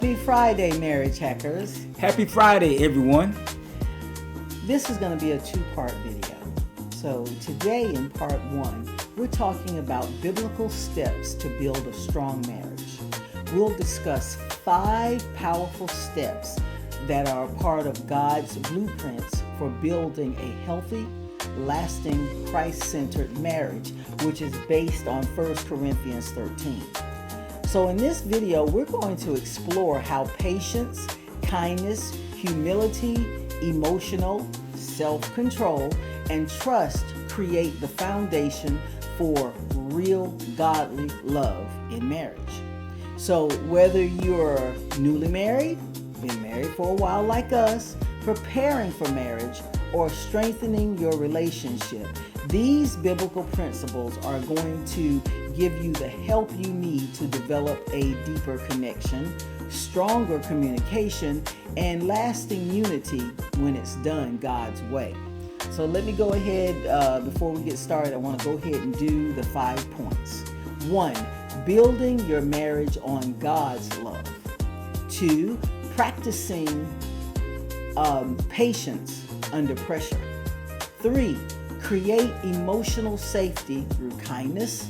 Happy Friday, marriage hackers. Happy Friday, everyone. This is going to be a two-part video. So today in part one, we're talking about biblical steps to build a strong marriage. We'll discuss 5 powerful steps that are part of God's blueprints for building a healthy, lasting, Christ-centered marriage, which is based on 1 Corinthians 13. So in this video, we're going to explore how patience, kindness, humility, emotional, self-control, and trust create the foundation for real godly love in marriage. So whether you're newly married, been married for a while like us, preparing for marriage, or strengthening your relationship, these biblical principles are going to give you the help you need to develop a deeper connection, stronger communication, and lasting unity when it's done God's way. So let me go ahead, before we get started, I want to go ahead and do the 5 points. 1, building your marriage on God's love. 2, practicing patience under pressure. 3, create emotional safety through kindness.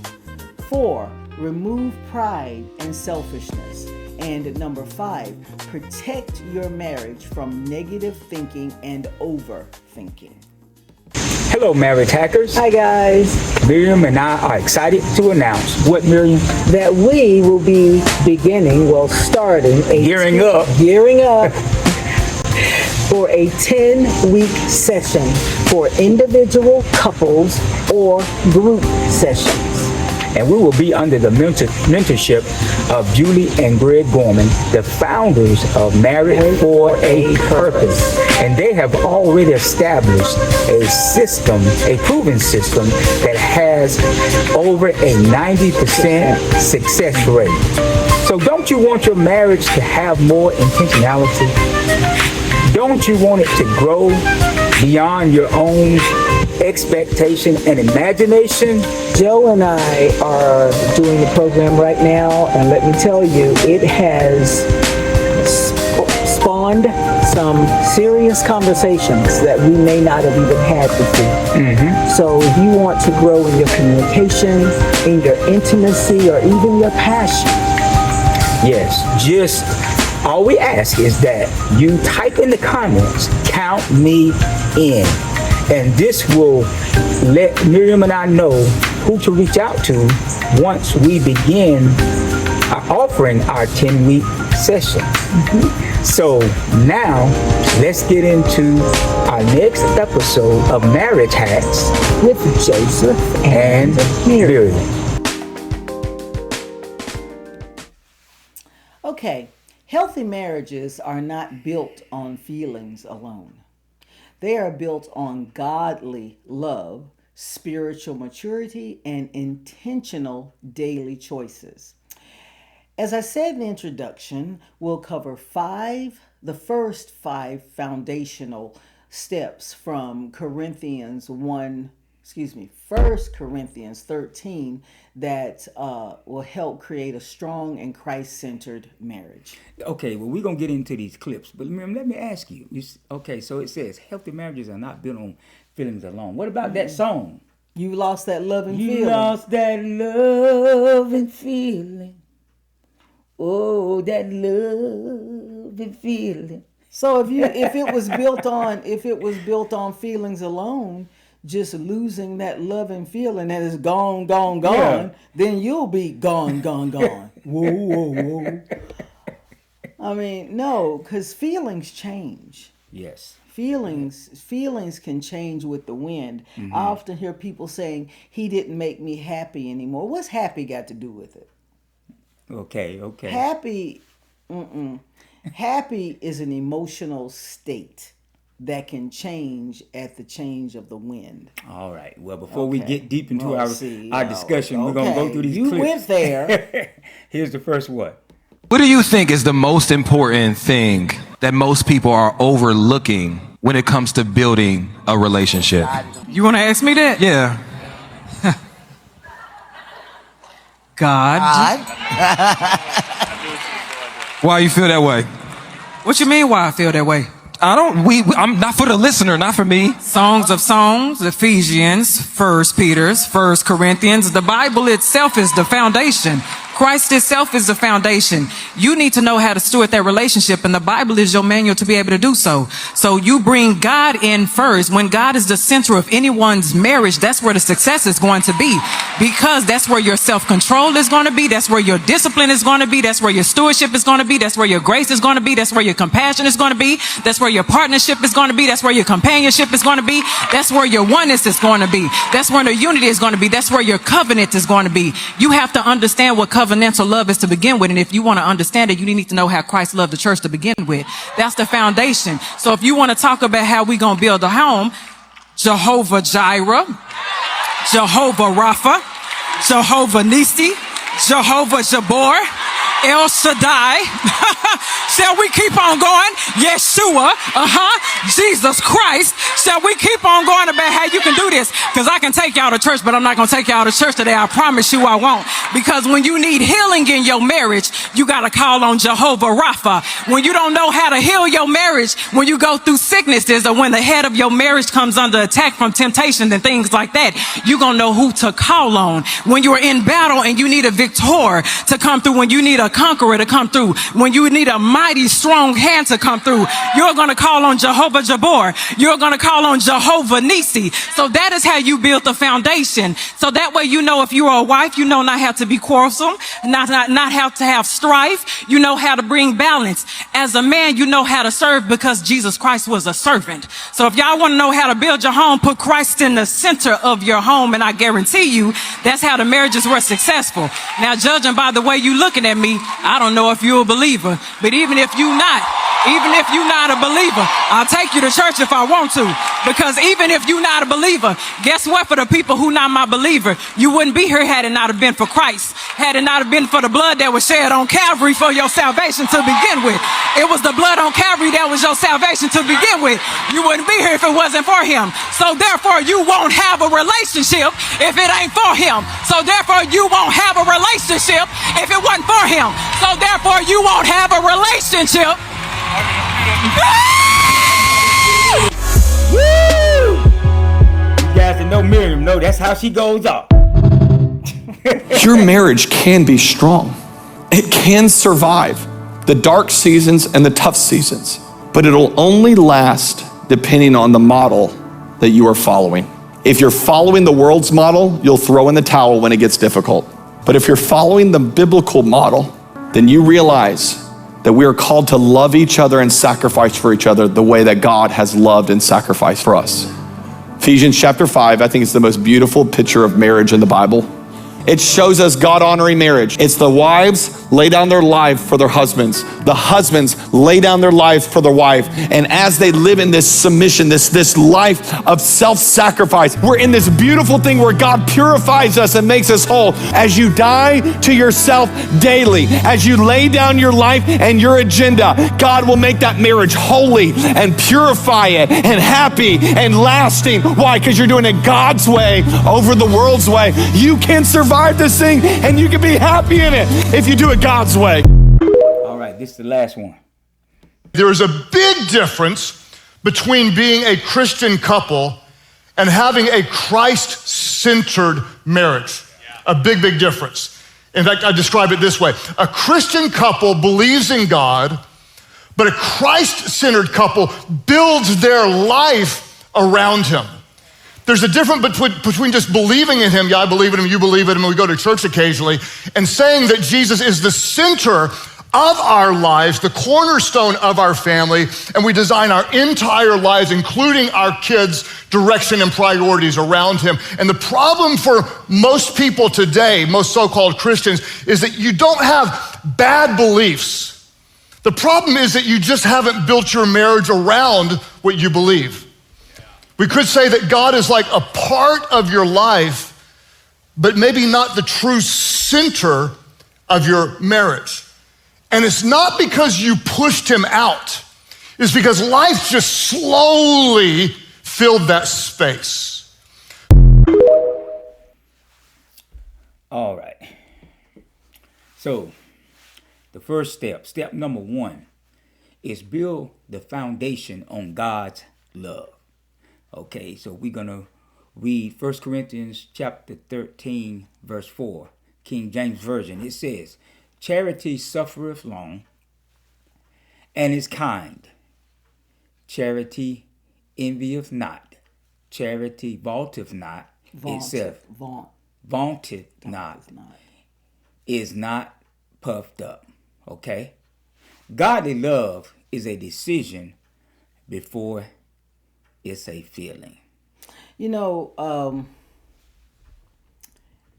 4, remove pride and selfishness. And number 5, protect your marriage from negative thinking and overthinking. Hello, marriage hackers. Hi guys. Miriam and I are excited to announce what, Miriam? That we will be starting Gearing up for a 10-week session for individual, couples, or group sessions. And we will be under the mentorship of Julie and Greg Gorman, the founders of Married for a Purpose. And they have already established a system, a proven system that has over a 90% success rate. So don't you want your marriage to have more intentionality? Don't you want it to grow beyond your own expectation and imagination? Joe and I are doing the program right now, and let me tell you, it has spawned some serious conversations that we may not have even had before. So if you want to grow in your communication, in your intimacy, or even your passion, yes, just all we ask is that you type in the comments, count me in. And this will let Miriam and I know who to reach out to once we begin offering our 10-week session. So now let's get into our next episode of Marriage Hacks with Joseph and Miriam. Okay, healthy marriages are not built on feelings alone. They are built on godly love, spiritual maturity, and intentional daily choices. As I said in the introduction, we'll cover the first 5 foundational steps from 1 Corinthians 13 that will help create a strong and Christ-centered marriage. Okay, well, we're going to get into these clips, but Miriam, let me ask you. Okay, so it says healthy marriages are not built on feelings alone. What about that song? You lost that love and feeling. You lost that love and feeling. Oh, that love and feeling. So if it was built on feelings alone, just losing that love and feeling that is gone, Yeah. then you'll be gone. Whoa. I mean, no, because feelings change. Yes. Feelings can change with the wind. I often hear people saying, he didn't make me happy anymore. What's happy got to do with it? Okay. Happy is an emotional state that can change at the change of the wind. All right. Well, before we get deep into our discussion, we're okay. going to go through these clips. clips. You went there. Here's the first one. What do you think is the most important thing that most people are overlooking when it comes to building a relationship? You want to ask me that? Yeah. God. Why you feel that way? What you mean why I feel that way? I'm not for the listener, not for me. Songs of Songs, Ephesians, 1 Peter, 1 Corinthians. The Bible itself is the foundation. Christ itself is the foundation. You need to know how to steward that relationship, and the Bible is your manual to be able to do so. So you bring God in first. When God is the center of anyone's marriage, that's where the success is going to be, because that's where your self-control is going to be. That's where your discipline is going to be. That's where your stewardship is going to be. That's where your grace is going to be. That's where your compassion is going to be. That's where your partnership is going to be. That's where your companionship is going to be. That's where your oneness is going to be. That's where the unity is going to be. That's where your covenant is going to be. You have to understand what covenantal love is to begin with. And if you want to understand it, you need to know how Christ loved the church to begin with. That's the foundation. So if you want to talk about how we're going to build a home, Jehovah Jireh, Jehovah Rapha, Jehovah Nisi, Jehovah Jabor, El Shaddai. Shall we keep on going? Yeshua, Jesus Christ. Shall we keep on going about how you can do this? Because I can take y'all to church, but I'm not going to take y'all to church today. I promise you I won't. Because when you need healing in your marriage, you got to call on Jehovah Rapha. When you don't know how to heal your marriage, when you go through sicknesses, or when the head of your marriage comes under attack from temptation and things like that, you're going to know who to call on. When you're in battle and you need a victor to come through, when you need a conqueror to come through, when you need a mighty strong hand to come through, you're going to call on Jehovah Jabor. You're going to call on Jehovah Nisi. So that is how you build the foundation. So that way, you know, if you're a wife, you know not how to be quarrelsome, not how to have strife. You know how to bring balance. As a man, you know how to serve, because Jesus Christ was a servant. So if y'all want to know how to build your home, put Christ in the center of your home, and I guarantee you that's how the marriages were successful. Now, judging by the way you looking at me, I don't know if you're a believer, but even if you're not a believer, I'll take you to church if I want to. Because even if you're not a believer, guess what? For the people who not my believer, you wouldn't be here had it not have been for Christ. Had it not have been for the blood that was shed on Calvary for your salvation to begin with. It was the blood on Calvary that was your salvation to begin with. You wouldn't be here if it wasn't for him. So therefore, you won't have a relationship if it ain't for him. So therefore, you won't have a relationship if it wasn't for him. So therefore, you won't have a relationship. Woo! You guys that know Miriam know that's how she goes off. Your marriage can be strong. It can survive the dark seasons and the tough seasons, but it'll only last depending on the model that you are following. If you're following the world's model, you'll throw in the towel when it gets difficult. But if you're following the biblical model, then you realize that we are called to love each other and sacrifice for each other the way that God has loved and sacrificed for us. Ephesians chapter 5, I think it's the most beautiful picture of marriage in the Bible. It shows us God-honoring marriage. It's the wives lay down their life for their husbands. The husbands lay down their life for their wife. And as they live in this submission, this life of self-sacrifice, we're in this beautiful thing where God purifies us and makes us whole. As you die to yourself daily, as you lay down your life and your agenda, God will make that marriage holy and purify it and happy and lasting. Why? Because you're doing it God's way over the world's way. You can survive this thing and you can be happy in it if you do it God's way. All right, this is the last one. There is a big difference between being a Christian couple and having a Christ-centered marriage. A big, big difference. In fact, I describe it this way. A Christian couple believes in God, but a Christ-centered couple builds their life around him. There's a difference between just believing in him, yeah, I believe in him, you believe in him, and we go to church occasionally, and saying that Jesus is the center of our lives, the cornerstone of our family, and we design our entire lives, including our kids' direction and priorities around him. And the problem for most people today, most so-called Christians, is that you don't have bad beliefs. The problem is that you just haven't built your marriage around what you believe. We could say that God is like a part of your life, but maybe not the true center of your marriage. And it's not because you pushed him out. It's because life just slowly filled that space. All right. So The first step number 1, is build the foundation on God's love. Okay, so we're going to read 1 Corinthians chapter 13, verse 4, King James Version. It says, charity suffereth long and is kind. Charity envieth not. Charity vaunteth not itself. Vaunteth not. Is not puffed up. Okay? Godly love is a decision before it's a feeling. You know,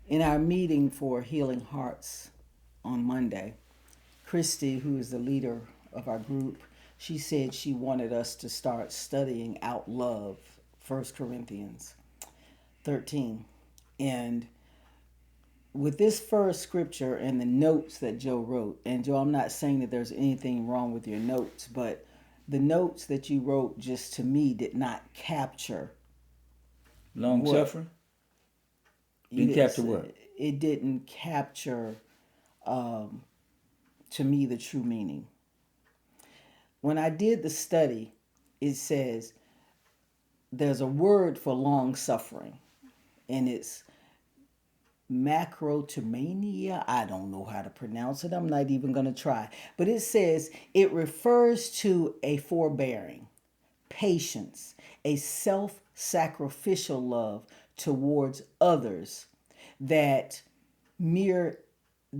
in our meeting for Healing Hearts on Monday, Christy, who is the leader of our group, she said she wanted us to start studying out love, 1 Corinthians 13. And with this first scripture and the notes that Joe wrote, and Joe, I'm not saying that there's anything wrong with your notes, but the notes that you wrote just to me did not capture long suffering. Didn't capture what? It didn't capture to me the true meaning. When I did the study, it says there's a word for long suffering, and it's macrotomania. I don't know how to pronounce it. I'm not even going to try. But it says it refers to a forbearing, patience, a self-sacrificial love towards others that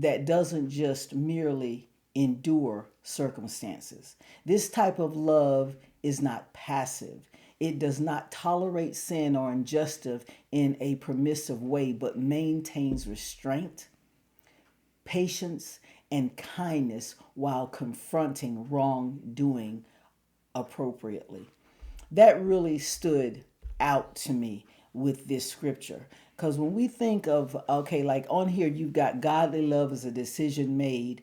doesn't just merely endure circumstances. This type of love is not passive. It does not tolerate sin or injustice in a permissive way, but maintains restraint, patience, and kindness while confronting wrongdoing appropriately. That really stood out to me with this scripture. Because when we think of, okay, like on here, you've got godly love is a decision made,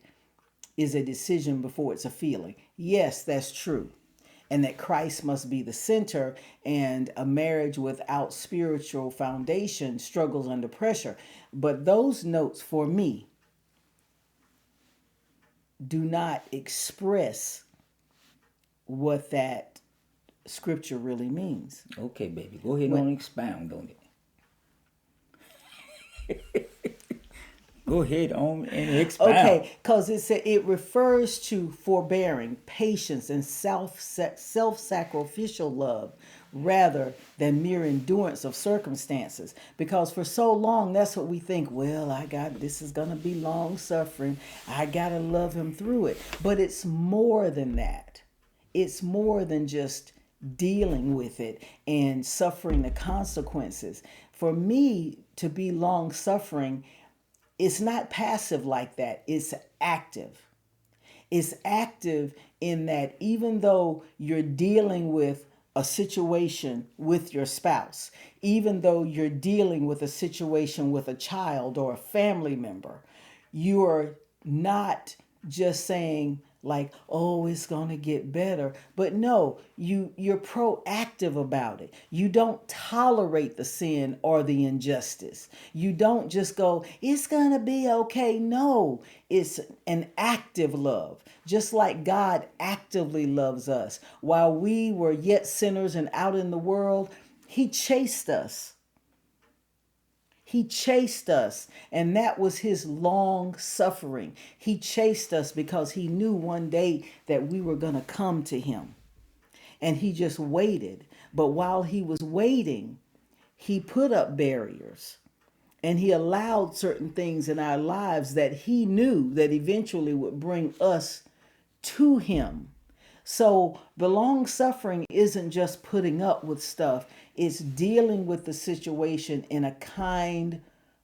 is a decision before it's a feeling. Yes, that's true. And that Christ must be the center, and a marriage without spiritual foundation struggles under pressure. But those notes for me do not express what that scripture really means. Okay, baby, go ahead and expound on it. Go ahead on and expound. Okay, because it refers to forbearing, patience, and self-sacrificial love rather than mere endurance of circumstances. Because for so long, that's what we think. Well, this is going to be long suffering. I got to love him through it. But it's more than that. It's more than just dealing with it and suffering the consequences. For me, to be long suffering, it's not passive like that. It's active. It's active in that even though you're dealing with a situation with your spouse, even though you're dealing with a situation with a child or a family member, you are not just saying like, oh, it's going to get better. But no, you're proactive about it. You don't tolerate the sin or the injustice. You don't just go, it's going to be okay. No, it's an active love. Just like God actively loves us. While we were yet sinners and out in the world, he chased us. He chased us, and that was his long suffering. He chased us because he knew one day that we were going to come to him. And he just waited. But while he was waiting, he put up barriers. And he allowed certain things in our lives that he knew that eventually would bring us to him. So the long suffering isn't just putting up with stuff. It's dealing with the situation in a kind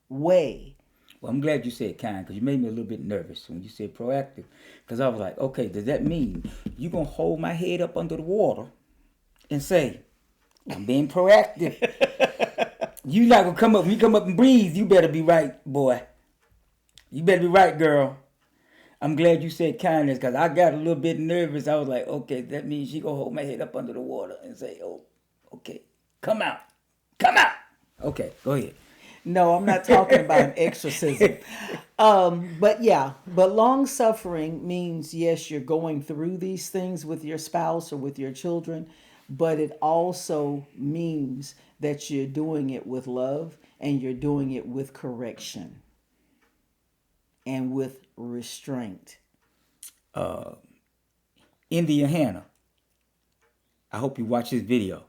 way. Well, I'm glad you said kind, because you made me a little bit nervous when you said proactive. Because I was like, okay, does that mean you're going to hold my head up under the water and say, I'm being proactive? You not going to come up. When you come up and breathe, you better be right, boy. You better be right, girl. I'm glad you said kindness, because I got a little bit nervous. I was like, okay, that means she going to hold my head up under the water and say, oh, okay, come out. Come out. Okay, go ahead. No, I'm not talking about an exorcism. But long suffering means, yes, you're going through these things with your spouse or with your children, but it also means that you're doing it with love and you're doing it with correction and with restraint. India Hannah, I hope you watch this video.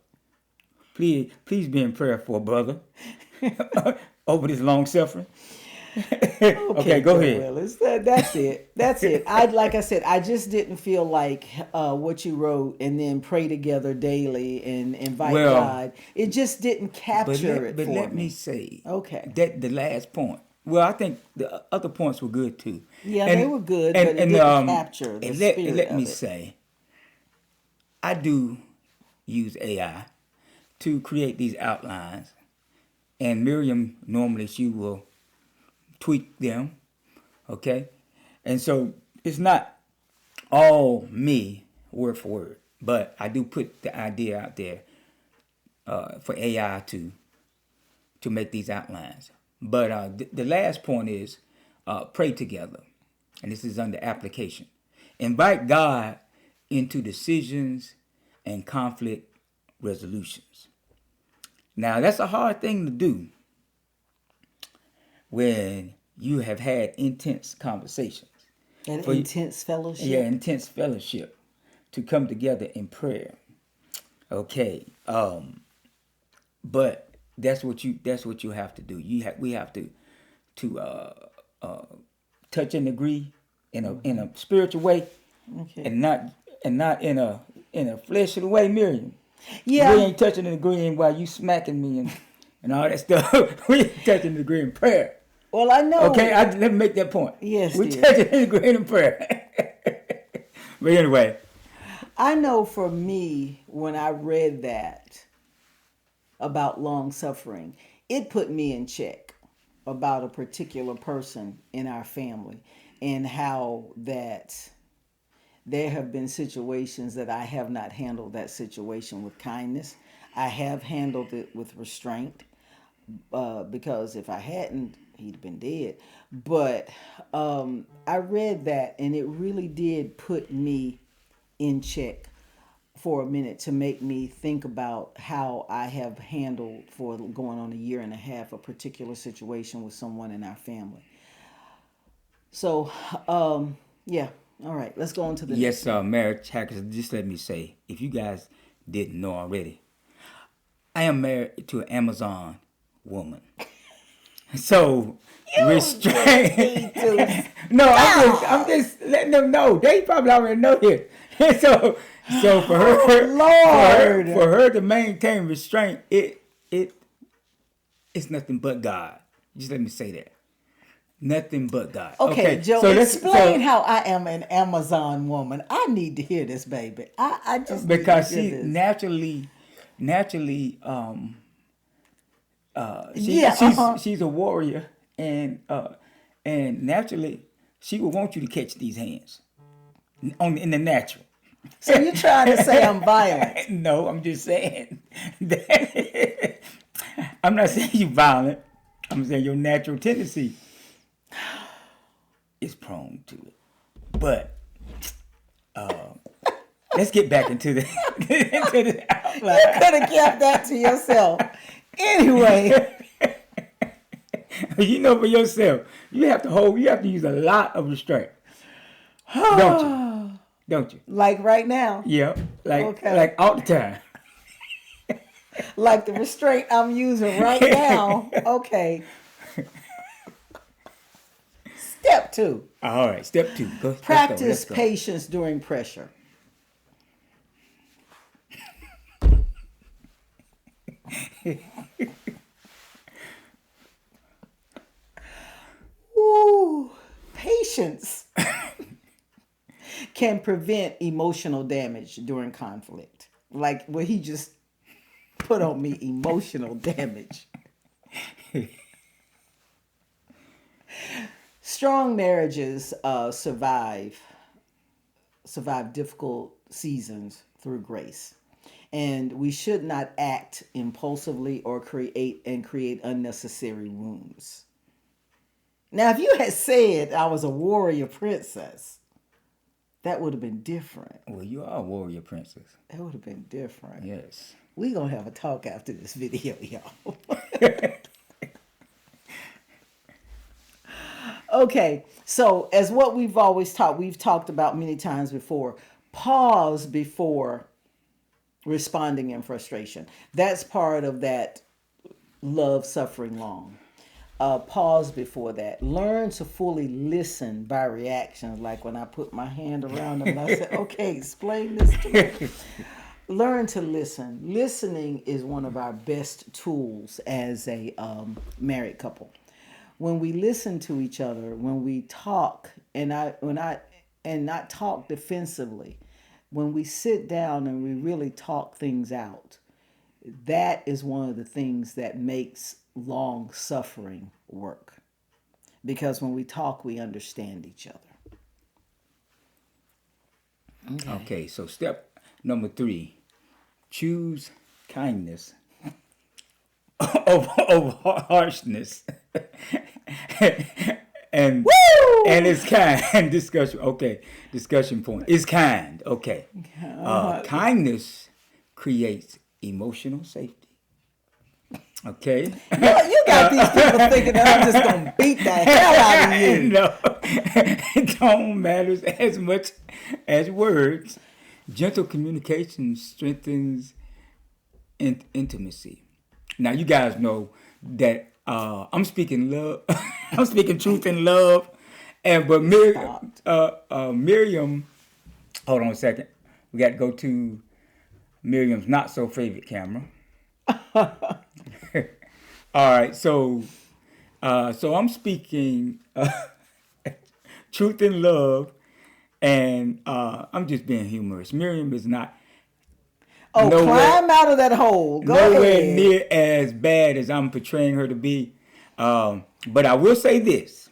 Please be in prayer for a brother over this long suffering. Okay, go Joe ahead. Willis. That's it. That's it. Like I said, I just didn't feel like what you wrote and then pray together daily and invite Well, God. It just didn't capture it But for let me. me say, Okay. that the last point. Well, I think the other points were good too. Yeah, they were good, but it didn't capture the and spirit let of me it. say, I do use AI to create these outlines, and Miriam normally she will tweak them, okay, and so it's not all me word for word, but I do put the idea out there for AI to make these outlines. But the last point is pray together, and this is under application. Invite God into decisions and conflict resolutions. Now that's a hard thing to do when you have had intense conversations. An For- intense fellowship. Yeah, intense fellowship to come together in prayer. Okay. But that's what you have to do. We have to touch and agree in a spiritual way, Okay. and not in a fleshly way, Miriam. Yeah. We ain't touching and agreeing while you smacking me and all that stuff. We ain't touching and agreeing in prayer. Well, I know. Okay, let me make that point. Yes, we dear. touching and agreeing in prayer. But anyway, I know for me, when I read that about long suffering, it put me in check about a particular person in our family and how that there have been situations that I have not handled that situation with kindness. I have handled it with restraint because if I hadn't, he'd been dead. But I read that and it really did put me in check for a minute to make me think about how I have handled for going on a year and a half a particular situation with someone in our family. So, yeah. All right, let's go on to the yes, marriage hackers. Just let me say, if you guys didn't know already, I am married to an Amazon woman. So restraint. No, I'm just letting them know. They probably already know this. so for her, Lord. for her to maintain restraint, it's nothing but God. Just let me say that. Nothing but God. Okay, Joe, so explain how I am an Amazon woman. I need to hear this, baby. I just because need to she hear this. naturally she's a warrior, and naturally she will want you to catch these hands in the natural. So you're trying to say I'm violent? No, I'm just saying that I'm not saying you're violent. I'm saying your natural tendency is prone to it. But let's get back into the outline. You could have kept that to yourself. Anyway, You know for yourself, you have to use a lot of restraint. Don't you? Don't you? like right now, Yeah. Okay. Like all the time. like the restraint I'm using right now. Okay. Step 2. All right, step 2. Go. Practice let's go. patience during pressure. Ooh, patience can prevent emotional damage during conflict. Like what he just put on me, emotional damage. Strong marriages survive difficult seasons through grace. And we should not act impulsively or create unnecessary wounds. Now, if you had said I was a warrior princess, that would have been different. Well, you are a warrior princess. That would have been different. Yes. We gonna have a talk after this video, y'all. Okay, so as what we've always taught, we've talked about many times before, pause before responding in frustration. That's part of that love suffering long. Pause before that. Learn to fully listen by reactions, like when I put my hand around them and I said, okay, explain this to me. Learn to listen. Listening is one of our best tools as a married couple. When we listen to each other, when we talk, and not talk defensively, when we sit down and we really talk things out, that is one of the things that makes long suffering work. Because when we talk, we understand each other. Okay, so step number 3, choose kindness over harshness. and it's kind discussion. Okay, discussion point. It's kind. Okay, kindness creates emotional safety. Okay, You got these people thinking that I'm just gonna beat the hell out of you. No, tone matters as much as words. Gentle communication strengthens intimacy. Now, you guys know that I'm speaking love. I'm speaking truth in love. But Miriam, hold on a second. We got to go to Miriam's not so favorite camera. All right, so I'm speaking truth in love, and I'm just being humorous. Miriam is not. Oh, climb out of that hole. Go nowhere ahead. near as bad as I'm portraying her to be. But I will say this.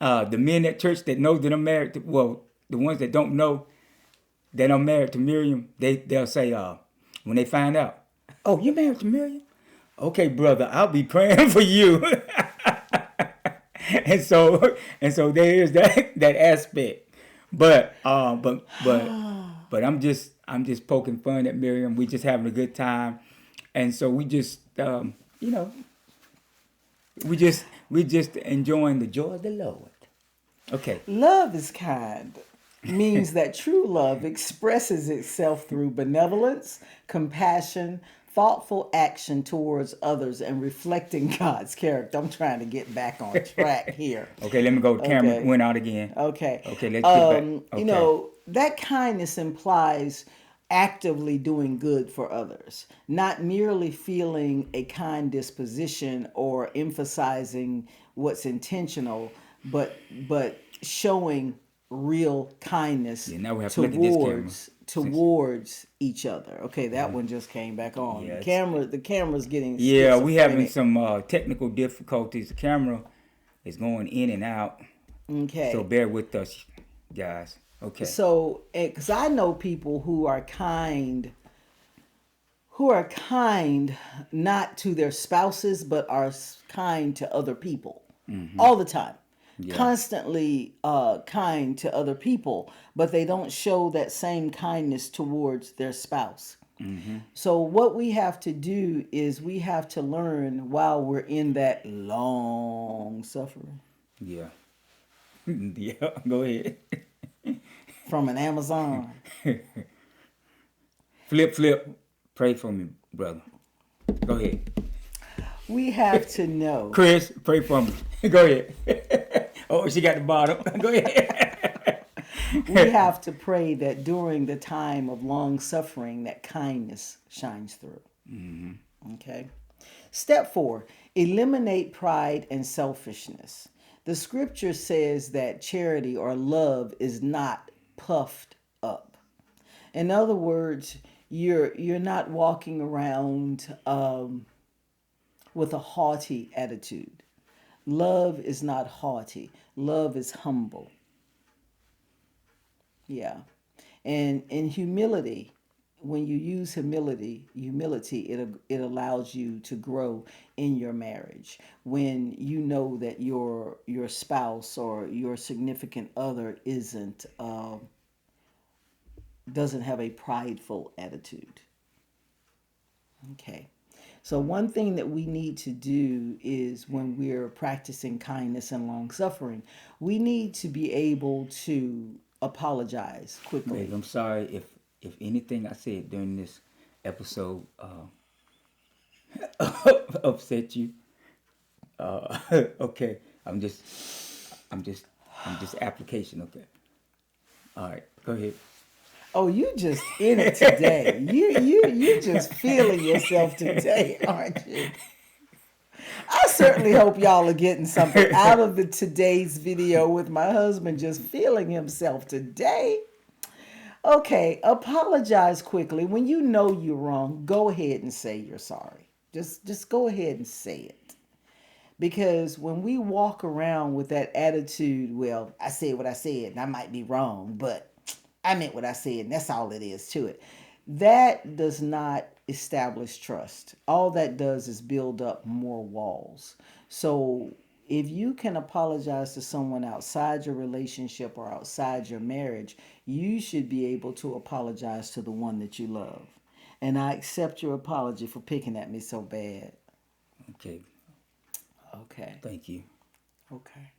The men at church that know that I'm married to, well, the ones that don't know that I'm married to Miriam, they'll say, when they find out, oh, you're married to Miriam? Okay, brother, I'll be praying for you. and so there is that aspect. But I'm just poking fun at Miriam. We just having a good time, and so we just we just enjoying the joy of the Lord. Okay. Love is kind means that true love expresses itself through benevolence, compassion, thoughtful action towards others, and reflecting God's character. I'm trying to get back on track here. Okay, let me go. The camera Okay. went out again. Okay. Okay, let's get back. Okay. That kindness implies actively doing good for others, not merely feeling a kind disposition or emphasizing what's intentional, but showing real kindness now we have to look at this towards each other. Okay, that one just came back on. Yeah, The camera's getting Yeah, we having schizophrenic. some technical difficulties. The camera is going in and out. Okay. So bear with us, guys. Okay. So, because I know people who are kind not to their spouses, but are kind to other people all the time. Yeah. Constantly kind to other people, but they don't show that same kindness towards their spouse. So what we have to do is we have to learn while we're in that long suffering. Yeah. Yeah, go ahead. From an Amazon. Flip. Pray for me, brother. Go ahead. We have to know. Chris, pray for me. Go ahead. Oh, she got the bottom. Go ahead. We have to pray that during the time of long suffering, that kindness shines through. Okay. Step 4, eliminate pride and selfishness. The scripture says that charity or love is not puffed up. In other words, you're not walking around with a haughty attitude. Love is not haughty. Love is humble. Yeah. And in humility, when you use humility, it allows you to grow in your marriage. When you know that your spouse or your significant other doesn't have a prideful attitude. Okay. So one thing that we need to do is when we're practicing kindness and long suffering, we need to be able to apologize quickly. Babe, I'm sorry if anything I said during this episode upset you. Okay, I'm just application. Okay. All right, go ahead. Oh, you just in it today. You just feeling yourself today, aren't you? I certainly hope y'all are getting something out of today's video with my husband just feeling himself today. Okay, apologize quickly. When you know you're wrong, go ahead and say you're sorry. Just go ahead and say it. Because when we walk around with that attitude, well, I said what I said and I might be wrong, but I meant what I said, and that's all it is to it. That does not establish trust. All that does is build up more walls. So if you can apologize to someone outside your relationship or outside your marriage, you should be able to apologize to the one that you love. And I accept your apology for picking at me so bad. Okay. Okay. Thank you. Okay.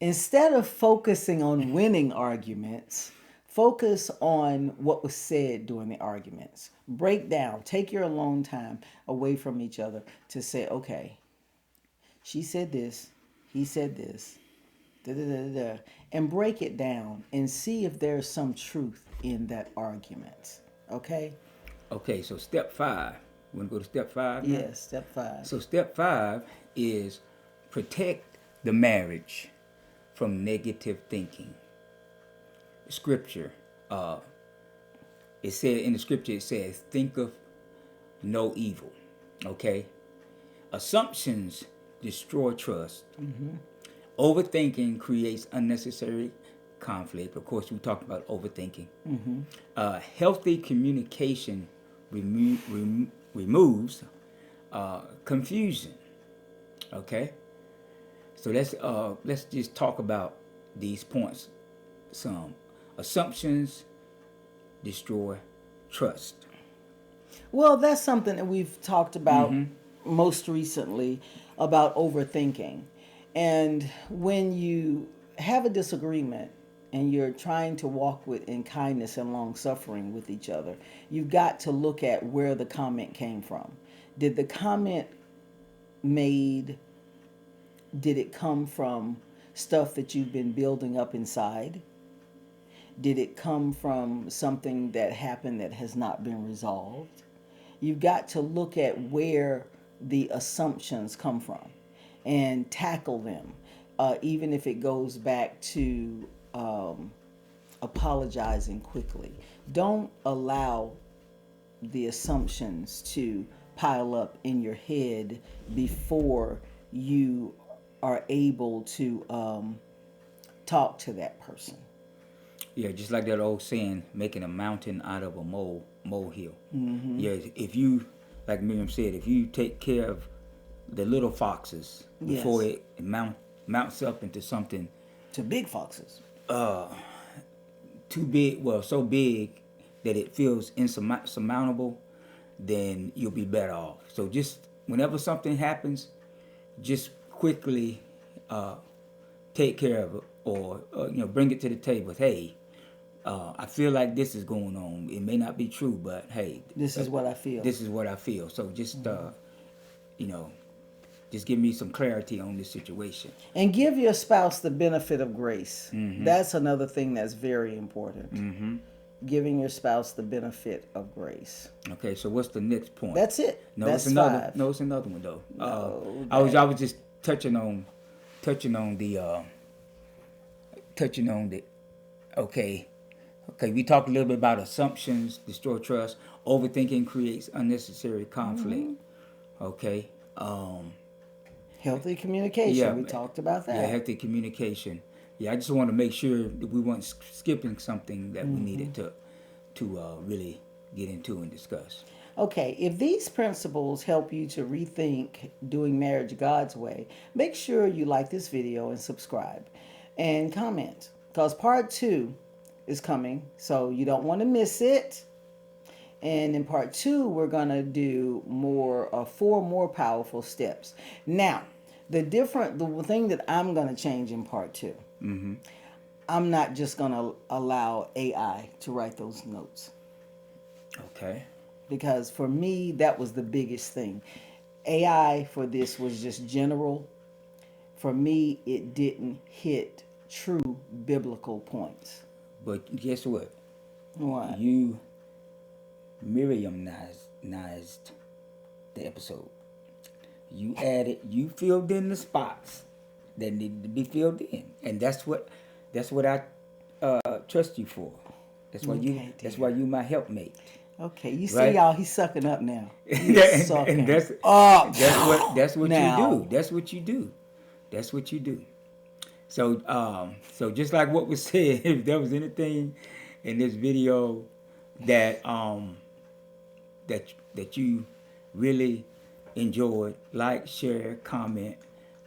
Instead of focusing on winning arguments, focus on what was said during the arguments. Break down. Take your alone time away from each other to say, okay, she said this, he said this, and break it down and see if there's some truth in that argument. Okay? Okay, so step 5. You want to go to step 5 now? Yes, step 5. So step 5 is protect the marriage from negative thinking. Scripture, it said in the scripture, it says, think of no evil. Okay? Assumptions destroy trust. Overthinking creates unnecessary conflict. Of course, we talked about overthinking. Healthy communication removes confusion. Okay? So let's just talk about these points some. Assumptions destroy trust. Well, that's something that we've talked about most recently about overthinking. And when you have a disagreement and you're trying to walk in kindness and long suffering with each other, you've got to look at where the comment came from. Did the comment did it come from stuff that you've been building up inside? Did it come from something that happened that has not been resolved? You've got to look at where the assumptions come from and tackle them, even if it goes back to apologizing quickly. Don't allow the assumptions to pile up in your head before you are able to talk to that person. Yeah, just like that old saying, making a mountain out of a molehill. Yeah, if you, like Miriam said, if you take care of the little foxes before it mounts up into something To big foxes. too big, well, so big that it feels insurmountable, then you'll be better off. So just whenever something happens, just quickly take care of it, or bring it to the table. Hey, I feel like this is going on. It may not be true, but hey, This is what I feel. This is what I feel. So just just give me some clarity on this situation. And give your spouse the benefit of grace. That's another thing that's very important. Giving your spouse the benefit of grace. Okay, so what's the next point? That's it. No, That's it's another. 5. No, it's another one though. No, I was just touching on the. Okay, we talked a little bit about assumptions destroy trust. Overthinking creates unnecessary conflict. Okay. Healthy communication. We talked about that. Yeah, healthy communication. Yeah, I just want to make sure that we weren't skipping something that we needed to really get into and discuss. Okay, if these principles help you to rethink doing marriage God's way, make sure you like this video and subscribe and comment, because part 2 is coming, so you don't want to miss it. And in part 2, we're going to do 4 more powerful steps. Now, the thing that I'm going to change in part 2, I'm not just going to allow AI to write those notes. Okay. Because for me, that was the biggest thing. AI for this was just general. For me, it didn't hit true biblical points. But guess what? What? You Miriamized the episode. You filled in the spots that needed to be filled in, and that's what I trust you for. That's why you my helpmate. Okay, you see, Right? y'all, he's sucking up now. And that's what now. you do. That's what you do. That's what you do. So just like what was said, if there was anything in this video that that you really enjoyed, like, share, comment.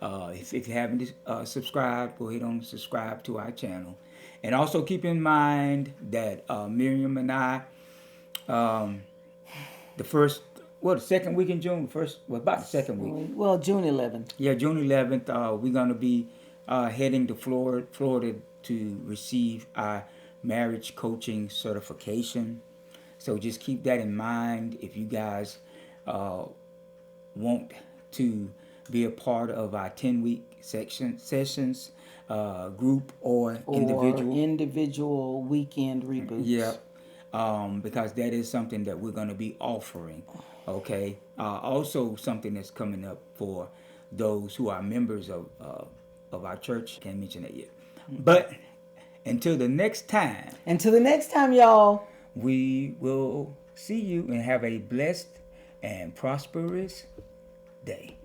If you haven't subscribed, go ahead and subscribe to our channel. And also keep in mind that Miriam and I, the second week in June, about the second week. Well, June 11th. Yeah, June 11th, we're going to be heading to Florida to receive our marriage coaching certification. So just keep that in mind if you guys want to be a part of our 10-week sessions, group or individual weekend reboots. Yeah, because that is something that we're going to be offering. Okay. Also, something that's coming up for those who are members of our church. Can't mention that yet. But until the next time, y'all, we will see you and have a blessed and prosperous day.